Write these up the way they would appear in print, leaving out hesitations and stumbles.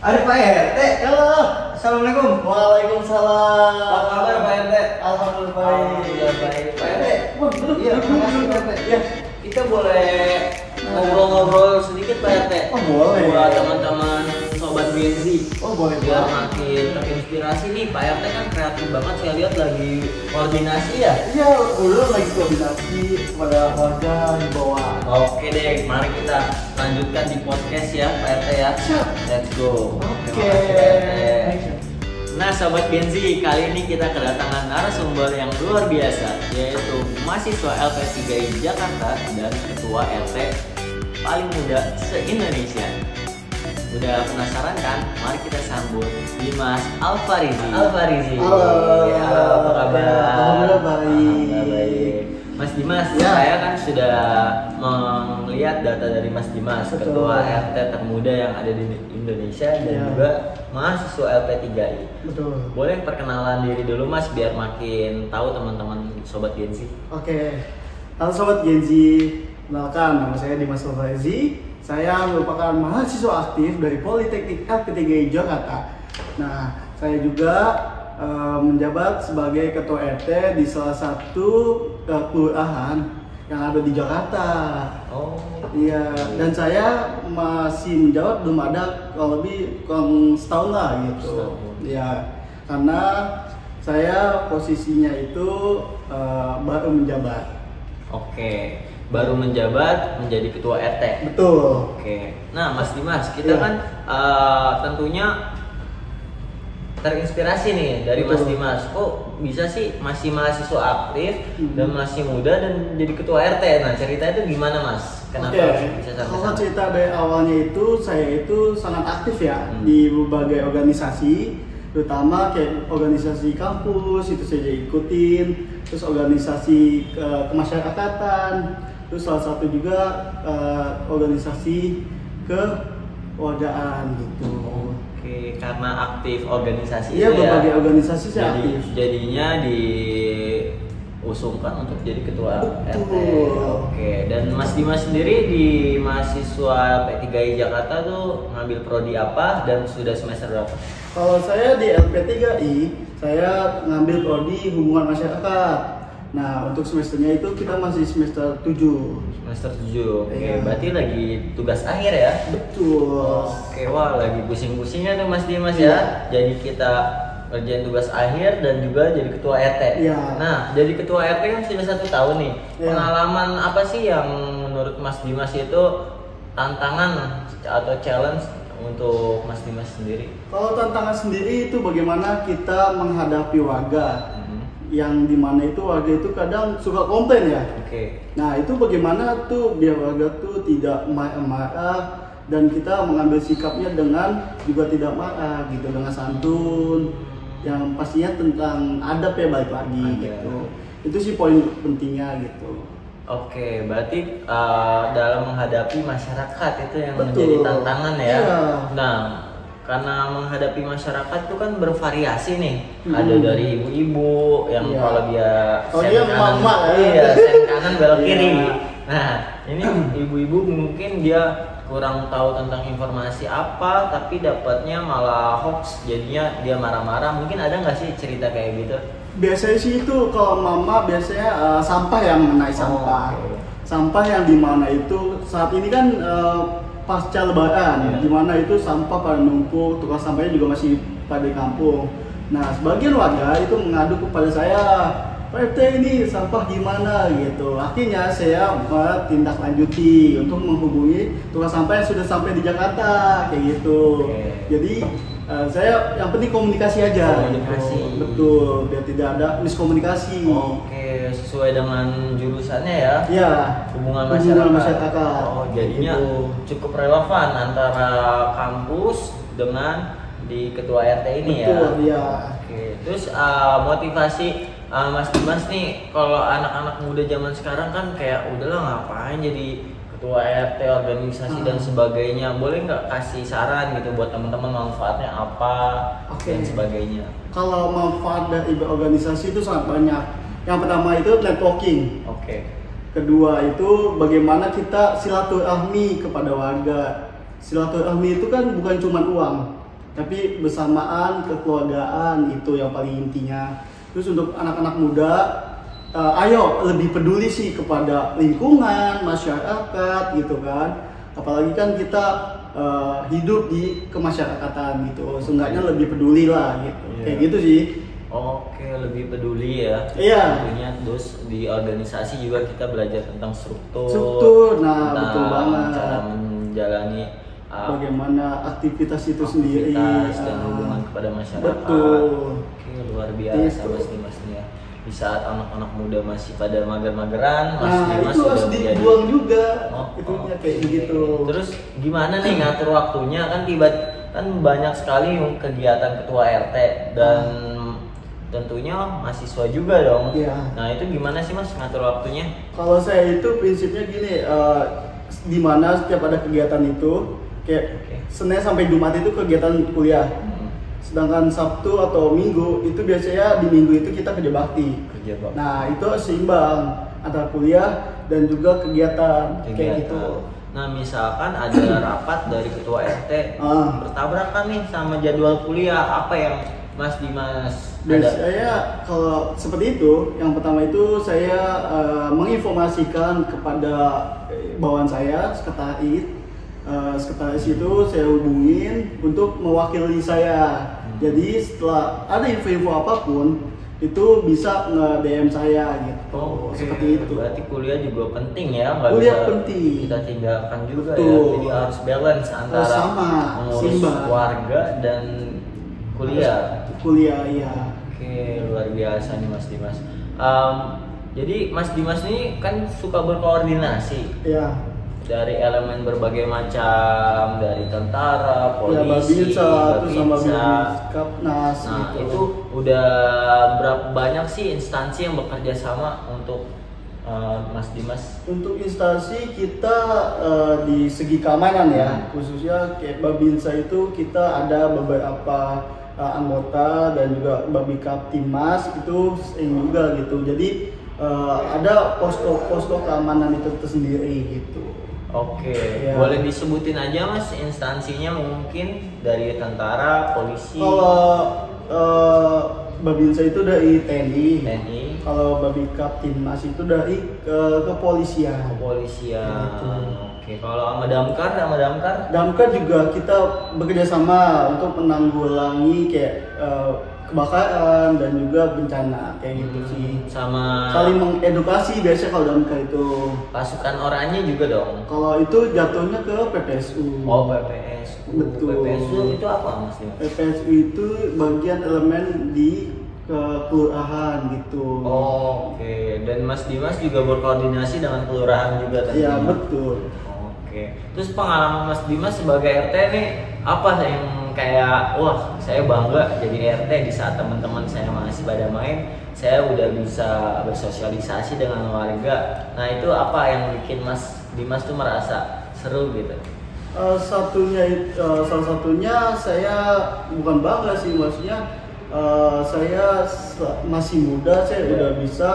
Ada Pak RT. Halo. Assalamualaikum. Waalaikumsalam. Apa kabar Pak RT? Alhamdulillah baik. Pak RT. Iya, makasih Pak RT. Ya, kita boleh ngobrol-ngobrol sedikit Pak RT. Oh, boleh. Buat teman-teman sobat Genzi. Oh, boleh. Biar makin terinspirasi nih, Pak RT kan kreatif banget, saya lihat lagi koordinasi ya. Iya, udah lagi koordinasi kepada warga di bawah. Oke deh, mari kita lanjutkan di podcast ya Pak RT ya. Siap. Let's go. Oke. Terima kasih, Pak RT. Nah Sobat Genzi, kali ini kita kedatangan narasumber yang luar biasa, yaitu mahasiswa LP3I Jakarta dan ketua RT paling muda se-Indonesia. Udah penasaran kan? Mari kita sambut Dimas Alfarizi. Halo. Apa kabar? Alhamdulillah baik. Alhamdulillah baik. Mas Dimas, Ya. saya kan sudah melihat data dari Mas Dimas, Betul. ketua RT termuda yang ada di Indonesia dan Ya. juga mahasiswa LP3I. Betul. Boleh perkenalan diri dulu Mas biar makin tahu teman-teman Sobat Genzi. Oke. Halo Sobat Genzi. Kenalkan, nama saya Dimas Alfarizi. Saya merupakan mahasiswa aktif dari Politeknik LP3I Jakarta. Nah, saya juga menjabat sebagai ketua RT di salah satu kelurahan yang ada di Jakarta. Oh. Iya, dan saya masih menjawab belum ada kurang setahun lah gitu. Setahun. Iya, karena saya posisinya itu baru menjabat. Oke. Baru menjabat menjadi ketua RT. Betul. Oke. Nah, Mas Dimas, kita Iya. kan tentunya terinspirasi nih dari Mas Betul. Dimas. Kok bisa sih masih mahasiswa aktif dan Hmm. masih muda dan jadi ketua RT? Nah, cerita itu gimana, Mas? Kenapa Oke, bisa sampai kalau sana? cerita dari awalnya itu saya itu sangat aktif ya di berbagai organisasi, terutama kayak organisasi kampus itu saya ikutin, terus organisasi kemasyarakatan, terus salah satu juga organisasi kewargaan gitu. Oke, karena aktif organisasi Iya, itu ya. berbagai organisasi saya Jadi aktif. jadinya diusungkan untuk jadi ketua RT. Betul. Oke, dan Mas Dimas sendiri di mahasiswa P3I Jakarta tuh ngambil prodi apa dan sudah semester berapa? Kalau saya di LP3I, saya ngambil prodi hubungan masyarakat. Nah, untuk semesternya itu kita masih semester 7. Semester 7. Oke, Iya. berarti lagi tugas akhir ya? Betul. Oke, wah lagi pusing-pusingnya tuh Mas Dimas Iya. ya. Jadi kita kerjain tugas akhir dan juga jadi ketua RT. Iya. Nah, jadi ketua RT kan sudah 1 tahun nih. Iya. Pengalaman apa sih yang menurut Mas Dimas itu tantangan atau challenge untuk Mas Dimas sendiri? Kalau tantangan sendiri itu bagaimana kita menghadapi warga yang dimana itu warga itu kadang suka komplain ya. Oke. Nah, itu bagaimana tuh biar warga tuh tidak marah dan kita mengambil sikapnya dengan juga tidak marah gitu, dengan santun yang pastinya tentang adab ya, balik lagi Adab. gitu. Itu sih poin pentingnya gitu. Oke, berarti dalam menghadapi masyarakat itu yang Betul. menjadi tantangan ya. Iya. Nah, karena menghadapi masyarakat itu kan bervariasi nih. Hmm. Ada dari ibu-ibu yang Iya. kalau dia Kalau sen dia kanan, emak-emak ya. iya, sen kanan belok Iya. kiri. Nah, ini ibu-ibu mungkin dia kurang tahu tentang informasi apa, tapi dapatnya malah hoax, jadinya dia marah-marah. Mungkin ada nggak sih cerita kayak gitu? Biasanya sih itu kalau mama biasanya sampah yang mengenai sampah. oke. Sampah yang dimana itu saat ini kan pasca lebaran, Iya. dimana itu sampah pada numpuk, tukang sampahnya juga masih pada di kampung. Nah, sebagian warga itu mengadu kepada saya, Pak RT ini sampah gimana gitu. Akhirnya saya tindak lanjuti untuk menghubungi tukang sampah yang sudah sampai di Jakarta kayak gitu. Oke. Jadi saya yang penting komunikasi aja. Komunikasi. Gitu. Betul, biar tidak ada miskomunikasi. Oke, sesuai dengan jurusannya ya. Ya, Hubungan hubungan masyarakat. masyarakat. Oh, jadinya Gitu. cukup relevan antara kampus dengan di ketua RT ini Betul, ya. ya. Oke, terus motivasi Mas Dimas nih, kalau anak-anak muda zaman sekarang kan kayak udahlah ngapain jadi ketua RT, organisasi dan sebagainya. Boleh nggak kasih saran gitu buat teman-teman manfaatnya apa Oke. dan sebagainya? Kalau manfaat dari organisasi itu sangat banyak. Yang pertama itu networking. Oke. Kedua itu bagaimana kita silaturahmi kepada warga. Silaturahmi itu kan bukan cuma uang, tapi bersamaan kekeluargaan itu yang paling intinya. Terus untuk anak-anak muda, ayo lebih peduli sih kepada lingkungan, masyarakat gitu kan. Apalagi kan kita hidup di kemasyarakatan gitu, seenggaknya lebih peduli lah gitu. Kayak gitu sih. Oke, lebih peduli ya. Iya. Tentunya terus di organisasi juga kita belajar tentang struktur. Struktur, nah tentang betul banget. cara menjalani Bagaimana aktivitas itu sendiri dan hubungan kepada masyarakat. Betul. Oke, luar biasa Itu. Mas Dimas nih ya. Di saat anak-anak muda masih pada mager-mageran, Mas Nah Dimas itu harus sudah menjadi dibuang juga, Oh, kayak gitu. Terus gimana nih ngatur waktunya, kan kan banyak sekali kegiatan ketua RT dan tentunya mahasiswa juga dong. Iya. Nah itu gimana sih Mas ngatur waktunya? Kalau saya itu prinsipnya gini, di mana setiap ada kegiatan itu, kayak Senin sampai Jumat itu kegiatan kuliah. Sedangkan Sabtu atau Minggu itu biasanya di Minggu itu kita kerja bakti. Nah itu seimbang antara kuliah dan juga kegiatan. Kayak gitu. Nah misalkan ada rapat dari ketua RT bertabrakan nih sama jadwal kuliah, apa yang Mas Dimas Saya kalau seperti itu, yang pertama itu saya menginformasikan kepada bawahan saya, sekretaris itu saya hubungin untuk mewakili saya. Jadi setelah ada info-info apapun itu bisa nge-DM saya gitu. Seperti itu. Berarti kuliah juga penting ya, nggak Kuliah bisa penting. kita tinggalkan juga. Betul. Ya. Jadi harus balance antara sama, mengurus seimbang. warga dan kuliah. Kuliah ya. Oke, luar biasa nih Mas Dimas. Jadi Mas Dimas ini kan suka berkoordinasi. Ya. Dari elemen berbagai macam, dari tentara, polisi, Babinsa, terus sama Babinsa. Kapnas. Nah gitu. itu udah berapa banyak sih instansi yang bekerja sama untuk Mas Dimas? Untuk instansi kita di segi keamanan ya, khususnya kayak Babinsa itu kita ada beberapa anggota dan juga Babikap Timnas itu sering juga gitu. Jadi ada posko keamanan itu tersendiri gitu. Oke, Ya. boleh disebutin aja Mas instansinya, mungkin dari tentara, polisi. Kalau Babinsa itu dari TNI. Kalau Babikap Timnas itu dari kepolisian. Kepolisian. Gitu. Oke, kalau sama Damkar? Damkar juga kita bekerja sama untuk menanggulangi kayak kebakaran dan juga bencana kayak gitu sih. Sama Saling mengedukasi biasanya kalau Damkar itu. pasukan oranye juga dong. Kalau itu jatuhnya ke PPSU. Oh, PPSU. Betul. PPSU itu apa Mas Dimas? PPSU itu bagian elemen di kelurahan gitu. Oh, oke. Dan Mas Dimas juga berkoordinasi dengan kelurahan juga tentunya. Iya betul. Oke. Terus pengalaman Mas Dimas sebagai RT nih apa yang kayak wah saya bangga jadi RT di saat teman-teman saya masih pada main, saya udah bisa bersosialisasi dengan warga. Nah itu apa yang bikin Mas Dimas tuh merasa seru gitu? Salah satunya saya bukan bangga sih, maksudnya saya masih muda, saya udah bisa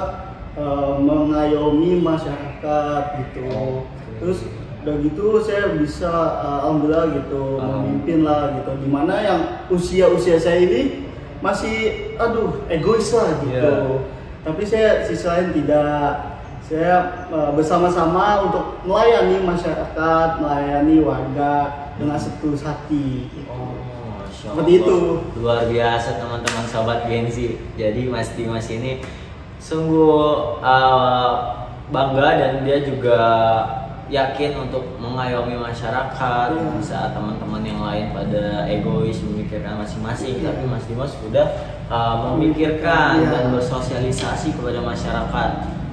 mengayomi masyarakat gitu. Terus udah gitu saya bisa alhamdulillah gitu memimpin lah gitu. Dimana yang usia saya ini masih egois lah gitu. Tapi saya sisi lain tidak. Saya bersama-sama untuk melayani masyarakat, melayani warga dengan setulus hati. Gitu. Seperti itu. Luar biasa teman-teman sobat Gen Z. Jadi Mas Dimas ini sungguh bangga dan dia juga yakin untuk mengayomi masyarakat di saat teman-teman yang lain pada egois memikirkan masing-masing, tapi Mas Dimas sudah memikirkan dan bersosialisasi kepada masyarakat.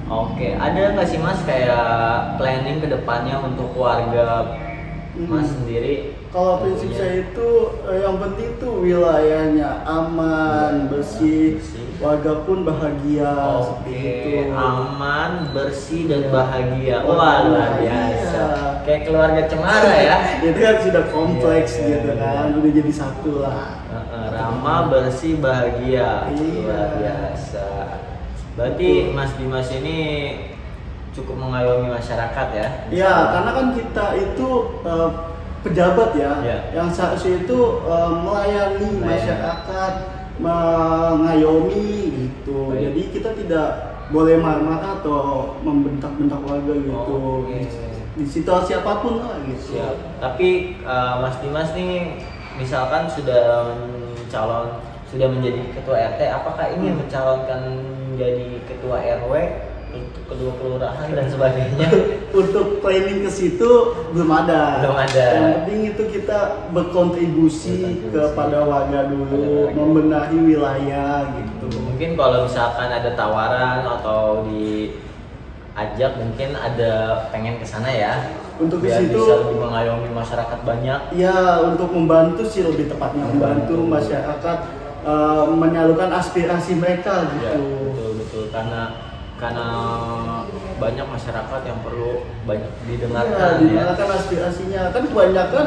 Oke, ada nggak sih Mas kayak planning kedepannya untuk keluarga Mas sendiri? Kalau prinsip saya itu yang penting tuh wilayahnya aman, bersih, warga pun bahagia. Oke, aman, bersih dan bahagia. Wah, luar biasa. Kayak keluarga Cemara ya. Itu kan sudah kompleks gitu kan, udah jadi satu lah. Ramah, bersih, bahagia. Iya. Luar biasa. Berarti Mas Dimas ini cukup mengayomi masyarakat ya? Iya, karena kan kita itu pejabat ya, Ya. yang seharusnya itu melayani masyarakat, mengayomi gitu. Baik. Jadi kita tidak boleh marah-marah atau membentak-bentak warga gitu. Oke. Di situasi apapun lah gitu. Siap. Tapi Mas Dimas nih misalkan sudah menjadi ketua RT, apakah ingin mencalonkan menjadi ketua RW untuk kedua kelurahan dan sebagainya? Untuk planning ke situ belum ada. Belum ada. Yang penting itu kita berkontribusi kepada warga dulu, membenahi wilayah gitu. Mungkin kalau misalkan ada tawaran atau diajak, mungkin ada pengen ke sana ya. Untuk ke biar situ bisa lebih mengayomi masyarakat banyak. ya, untuk membantu sih, lebih tepatnya membantu masyarakat menyalurkan aspirasi mereka Ya, gitu. betul karena banyak masyarakat yang perlu banyak Ya, didengarkan ya. didengarkan aspirasinya. Kan kebanyakan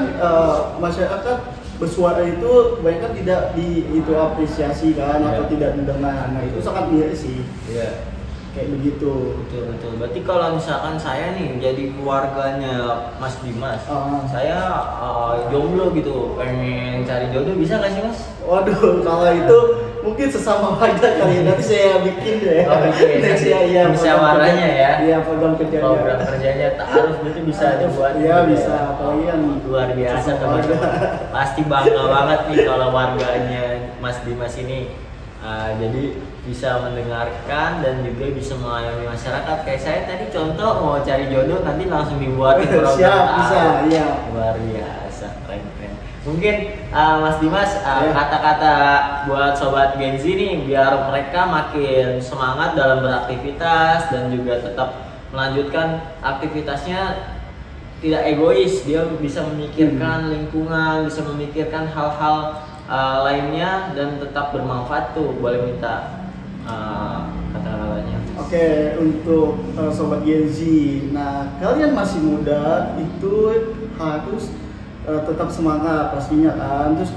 masyarakat bersuara itu kebanyakan tidak itu apresiasi kan, atau tidak didengar. Nah, itu sangat miris sih. Iya. Kayak begitu. Betul. Berarti kalau misalkan saya nih jadi keluarganya Mas Dimas, saya jomblo gitu, pengen cari jodoh, bisa nggak sih Mas? Waduh, kalau itu mungkin sesama warga kali, nanti saya bikin deh. Oh, bikin. Next ya, Musyawarahnya ya. Iya, program kerjanya. Program kerjanya ta'aruf itu bisa dibuat. Iya, gitu bisa. ya. Apalagi yang Luar biasa sesama teman-teman. warga. Pasti bangga banget nih kalau warganya Mas Dimas ini. Jadi bisa mendengarkan dan juga bisa mengayomi masyarakat. Kayak saya tadi contoh mau cari jodoh, nanti langsung dibuatin program. Siap, bisa, iya. Luar biasa, keren. Mungkin Mas Dimas Ya. kata-kata buat sobat Gen Z nih biar mereka makin semangat dalam beraktivitas dan juga tetap melanjutkan aktivitasnya, tidak egois, dia bisa memikirkan lingkungan, bisa memikirkan hal-hal lainnya dan tetap bermanfaat tuh. Boleh minta kata-katanya? Oke, untuk sobat Gen Z, nah kalian masih muda, itu harus tetap semangat pastinya kan. Terus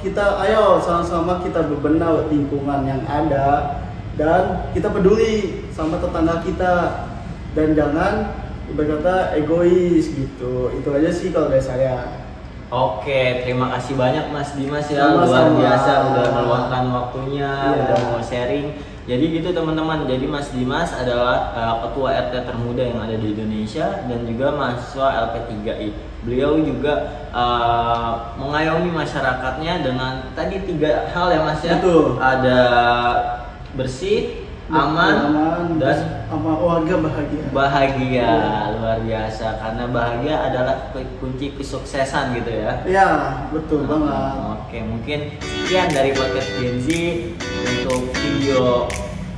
kita ayo sama-sama kita bebenah lingkungan yang ada, dan kita peduli sama tetangga kita, dan jangan berkata egois gitu. Itu aja sih kalau dari saya. Oke, terima kasih banyak Mas Dimas ya, Sama-sama. luar biasa udah meluangkan waktunya, Iya. udah mau sharing. Jadi gitu teman-teman, jadi Mas Dimas adalah ketua RT termuda yang ada di Indonesia dan juga mahasiswa LP3I. Beliau juga mengayomi masyarakatnya dengan tadi 3 hal ya Mas ya. Betul. Ada bersih, aman dan sama warga bahagia. bahagia. Luar biasa, karena bahagia adalah kunci kesuksesan gitu ya. Ya, betul banget. Oke, mungkin sekian dari podcast Gen Z. Untuk video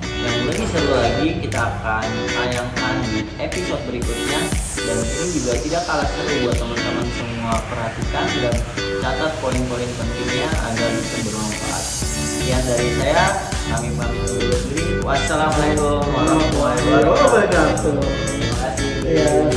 yang lebih seru lagi kita akan tayangkan di episode berikutnya, dan ini juga tidak kalah seru buat teman-teman semua. Perhatikan dan catat poin-poin pentingnya agar bisa bermanfaat. Sekian dari saya, kami pamit undur diri. Wassalamualaikum warahmatullahi wabarakatuh. Terima kasih. Iya.